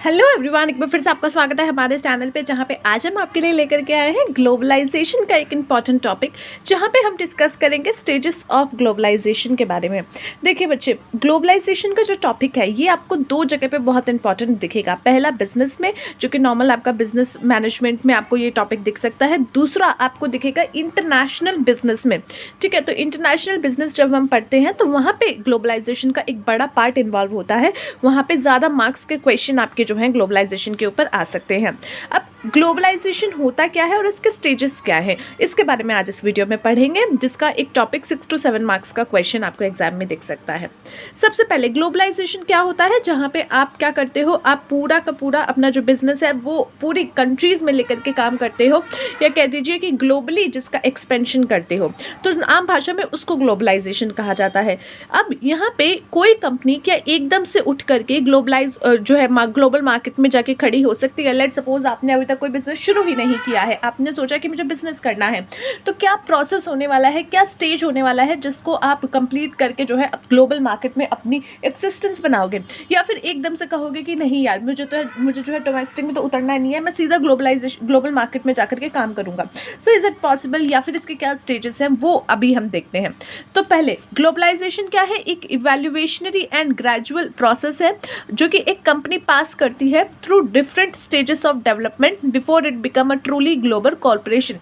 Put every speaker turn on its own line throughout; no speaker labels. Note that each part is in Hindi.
हेलो एवरीवन, एक बार फिर से आपका स्वागत है हमारे चैनल पे, जहाँ पे आज हम आपके लिए लेकर के आए हैं ग्लोबलाइजेशन का एक इम्पॉर्टेंट टॉपिक, जहाँ पे हम डिस्कस करेंगे स्टेजेस ऑफ ग्लोबलाइजेशन के बारे में। देखिए बच्चे, ग्लोबलाइजेशन का जो टॉपिक है ये आपको दो जगह पे बहुत इंपॉर्टेंट दिखेगा। पहला बिजनेस में, जो कि नॉर्मल आपका बिजनेस मैनेजमेंट में आपको ये टॉपिक दिख सकता है। दूसरा आपको दिखेगा इंटरनेशनल बिजनेस में। ठीक है, तो इंटरनेशनल बिजनेस जब हम पढ़ते हैं तो वहाँ पे ग्लोबलाइजेशन का एक बड़ा पार्ट इन्वॉल्व होता है। वहाँ पे ज़्यादा मार्क्स के क्वेश्चन आपके जो हैं ग्लोबलाइजेशन के ऊपर आ सकते हैं। अब ग्लोबलाइजेशन होता क्या है और इसके स्टेजेस क्या है, इसके बारे में आज इस वीडियो में पढ़ेंगे, जिसका एक टॉपिक 6 to 7 मार्क्स का क्वेश्चन आपको एग्जाम में दिख सकता है। सबसे पहले ग्लोबलाइजेशन क्या होता है, जहाँ पे आप क्या करते हो, आप पूरा का पूरा अपना जो बिजनेस है वो पूरी कंट्रीज में लेकर के काम करते हो, या कह दीजिए कि ग्लोबली जिसका एक्सपेंशन करते हो, तो आम भाषा में उसको ग्लोबलाइजेशन कहा जाता है। अब यहाँ पे कोई कंपनी क्या एकदम से उठ करके ग्लोबलाइज जो है ग्लोबल मार्केट में जाके खड़ी हो सकती है। लेट सपोज आपने अभी तक कोई बिजनेस शुरू ही नहीं किया है, आपने सोचा कि मुझे बिजनेस करना है, तो क्या प्रोसेस होने वाला है, क्या स्टेज होने वाला है जिसको आप कंप्लीट करके जो है ग्लोबल मार्केट में अपनी एक्सिस्टेंस बनाओगे, या फिर एकदम से कहोगे कि नहीं यार मुझे जो है डोमेस्टिक में तो उतरना नहीं है, मैं सीधा ग्लोबल मार्केट में जाकर के काम करूंगा। सो इज इट पॉसिबल, या फिर इसके क्या स्टेजेस हैं वो अभी हम देखते हैं। तो पहले ग्लोबलाइजेशन क्या है, एक इवैल्यूएशनरी एंड ग्रेजुअल प्रोसेस है जो कि एक कंपनी पास करती है through different stages of development before it become a truly global corporation.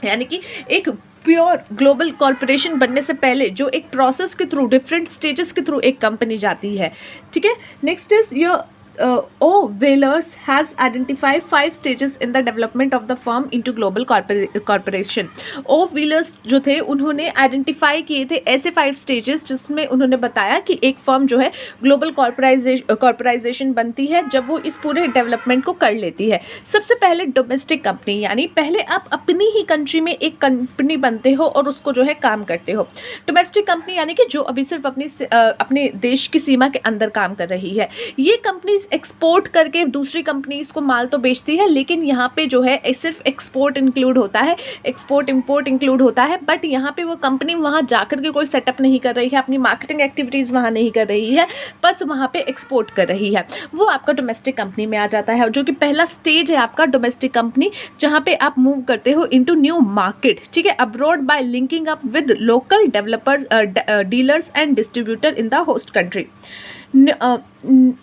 यानी कि एक प्योर ग्लोबल कॉर्पोरेशन बनने से पहले जो एक प्रोसेस के थ्रू, डिफरेंट स्टेजेस के थ्रू एक कंपनी जाती है। ठीक है, next is your O. Whalers has identified 5 stages in the development of the firm into global corporation. O. Whalers जो थे उन्होंने आइडेंटिफाई किए थे ऐसे 5 स्टेजेस, जिसमें उन्होंने बताया कि एक फर्म जो है ग्लोबल कॉर्पोराइजेशन बनती है जब वो इस पूरे डेवलपमेंट को कर लेती है। सबसे पहले डोमेस्टिक कंपनी, यानी पहले आप अपनी ही कंट्री में एक कंपनी बनते हो और उसको जो है काम करते हो। डोमेस्टिक कंपनी यानी कि जो अभी सिर्फ अपने देश की सीमा के अंदर काम कर रही है। ये कंपनी एक्सपोर्ट करके दूसरी कंपनीज को माल तो बेचती है, लेकिन यहाँ पे जो है सिर्फ एक्सपोर्ट इंक्लूड होता है, एक्सपोर्ट इंपोर्ट इंक्लूड होता है, बट यहाँ पे वो कंपनी वहाँ जाकर के कोई सेटअप नहीं कर रही है, अपनी मार्केटिंग एक्टिविटीज़ वहाँ नहीं कर रही है, बस वहाँ पे एक्सपोर्ट कर रही है। वो आपका डोमेस्टिक कंपनी में आ जाता है, जो कि पहला स्टेज है आपका डोमेस्टिक कंपनी, जहाँ पे आप मूव करते हो इनटू न्यू मार्केट। ठीक है, abroad bye linking up with local developers, dealers and distributor in the host country.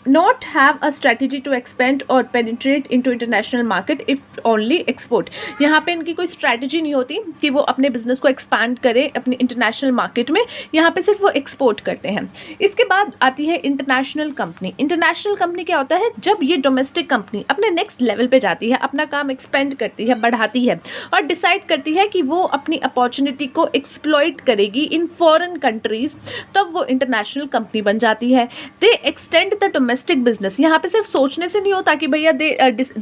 Not have a strategy to expand or penetrate into international market if only export। यहाँ पे इनकी कोई स्ट्रैटेजी नहीं होती कि वो अपने बिजनेस को एक्सपैंड करें अपनी इंटरनेशनल मार्केट में, यहाँ पे सिर्फ वो एक्सपोर्ट करते हैं। इसके बाद आती है इंटरनेशनल कंपनी। इंटरनेशनल कंपनी क्या होता है, जब ये डोमेस्टिक कंपनी अपने नेक्स्ट लेवल पे जाती है, अपना काम एक्सपेंड करती है, बढ़ाती है और डिसाइड करती है कि वो अपनी अपॉर्चुनिटी को एक्सप्लॉइट करेगी इन फॉरेन कंट्रीज, तब वो इंटरनेशनल कंपनी बन जाती है। दे एक्सटेंड द डोमेस्टिक बिजनेस। यहाँ पे सिर्फ सोचने से नहीं होता कि भैया दे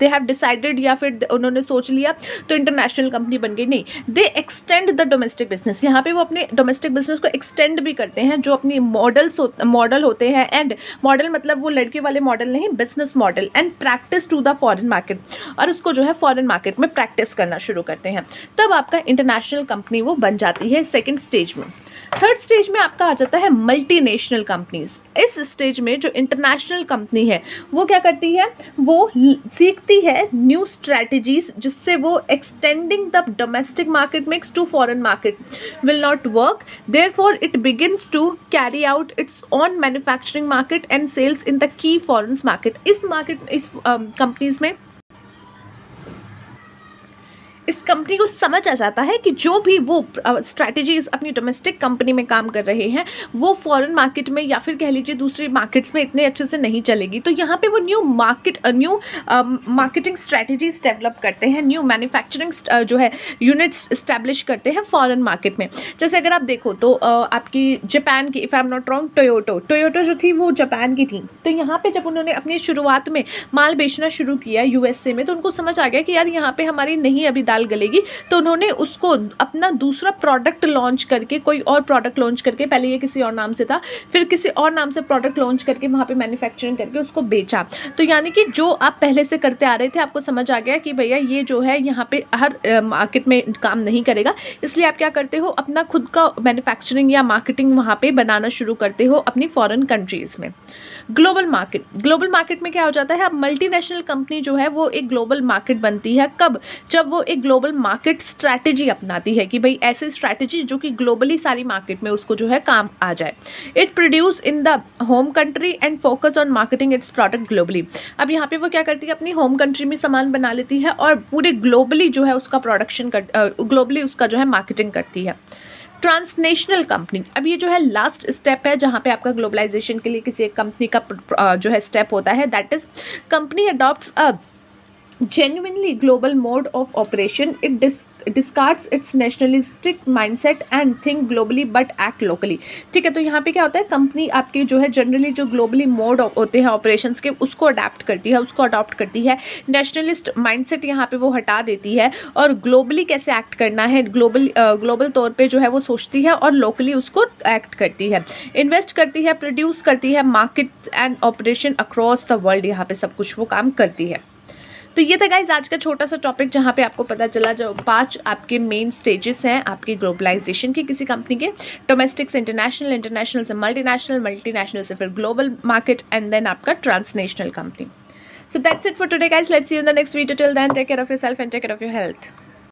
हैव डिसाइडेड या फिर उन्होंने सोच लिया तो इंटरनेशनल कंपनी बन गई, नहीं, दे एक्सटेंड द डोमेस्टिक बिजनेस। यहाँ पे वो अपने डोमेस्टिक बिजनेस को एक्सटेंड भी करते हैं, जो अपनी मॉडल होते हैं, एंड मॉडल मतलब वो लड़के वाले मॉडल नहीं, business model, and practice to the foreign market, और उसको जो है फॉरेन मार्केट में प्रैक्टिस करना शुरू करते हैं, तब आपका इंटरनेशनल कंपनी वो बन जाती है सेकेंड स्टेज में। थर्ड स्टेज में आपका आ जाता है मल्टीनेशनल कंपनीज। इस स्टेज में जो इंटरनेशनल कंपनी है वो क्या करती है, वो सीखती है न्यू स्ट्रैटेजीज, जिससे वो extending the domestic market mix to foreign market will not work, therefore it begins to carry out its own manufacturing market and sales in the key foreign market. इस कंपनीज में इस कंपनी को समझ आ जाता है कि जो भी वो स्ट्रैटेजीज अपनी डोमेस्टिक कंपनी में काम कर रहे हैं वो फॉरेन मार्केट में या फिर कह लीजिए दूसरी मार्केट्स में इतने अच्छे से नहीं चलेगी, तो यहाँ पे वो न्यू मार्केटिंग स्ट्रैटेजीज डेवलप करते हैं, न्यू मैन्युफैक्चरिंग जो है यूनिट्स इस्टेब्लिश करते हैं फॉरेन मार्केट में। जैसे अगर आप देखो तो आपकी जापान की, if I am not wrong, Toyota जो थी वो जापान की थी, तो यहाँ पे जब उन्होंने अपनी शुरुआत में माल बेचना शुरू किया यूएसए में, तो उनको समझ आ गया कि यार यहाँ पे हमारी नहीं अभी दाल गलेगी, तो उन्होंने उसको अपना दूसरा प्रोडक्ट लॉन्च करके, कोई और प्रोडक्ट लॉन्च करके, पहले ये किसी और नाम से था, फिर किसी और नाम से प्रोडक्ट लॉन्च करके वहाँ पे मैन्युफैक्चरिंग करके उसको बेचा। तो यानी कि जो आप पहले से करते आ रहे थे, आपको समझ आ गया कि भैया ये जो है यहाँ पे हर मार्केट में काम नहीं करेगा, इसलिए आप क्या करते हो, अपना खुद का मैन्युफैक्चरिंग या मार्केटिंग वहाँ पे बनाना शुरू करते हो अपनी फॉरेन कंट्रीज़ में। ग्लोबल मार्केट में क्या हो जाता है, अब मल्टीनेशनल कंपनी जो है वो एक ग्लोबल मार्केट बनती है। कब? जब वो एक ग्लोबल मार्केट स्ट्रैटेजी अपनाती है कि भाई ऐसी स्ट्रैटेजी जो कि ग्लोबली सारी मार्केट में उसको जो है काम आ जाए। It produce in the home country and focus on marketing it's product globally. अब यहाँ पे वो क्या करती है, अपनी होम कंट्री में सामान बना लेती है और पूरे ग्लोबली जो है उसका प्रोडक्शन ग्लोबली उसका जो है मार्केटिंग करती है। ट्रांसनेशनल कंपनी, अब ये जो है लास्ट स्टेप है जहाँ पे आपका ग्लोबलाइजेशन के लिए किसी एक कंपनी का जो है स्टेप होता है, that is company adopts a genuinely global mode of operation. It discards its nationalistic mindset and think globally but act locally. ठीक है, तो यहाँ पे क्या होता है, कंपनी आपके जो है जनरली जो ग्लोबली मोड होते हैं ऑपरेशंस के उसको अडैप्ट करती है, उसको अडॉप्ट करती है। नेशनलिस्ट माइंडसेट यहाँ पे वो हटा देती है और ग्लोबली कैसे एक्ट करना है, ग्लोबल तौर पे जो है वो सोचती है और लोकली उसको एक्ट करती है। इन्वेस्ट करती है, प्रोड्यूस करती है, market and operation across the world, यहाँ पे सब कुछ वो काम करती है। तो ये था गाइज आज का छोटा सा टॉपिक जहाँ पे आपको पता चला जो 5 आपके मेन स्टेजेस हैं आपकी ग्लोबलाइजेशन के किसी कंपनी के, डोमेस्टिक से इंटरनेशनल, इंटरनेशनल से मल्टीनेशनल, मल्टीनेशनल से फिर ग्लोबल मार्केट एंड देन आपका transnational company. So that's it for today guys, let's see you in the next video, till then take care of yourself and take care of your health.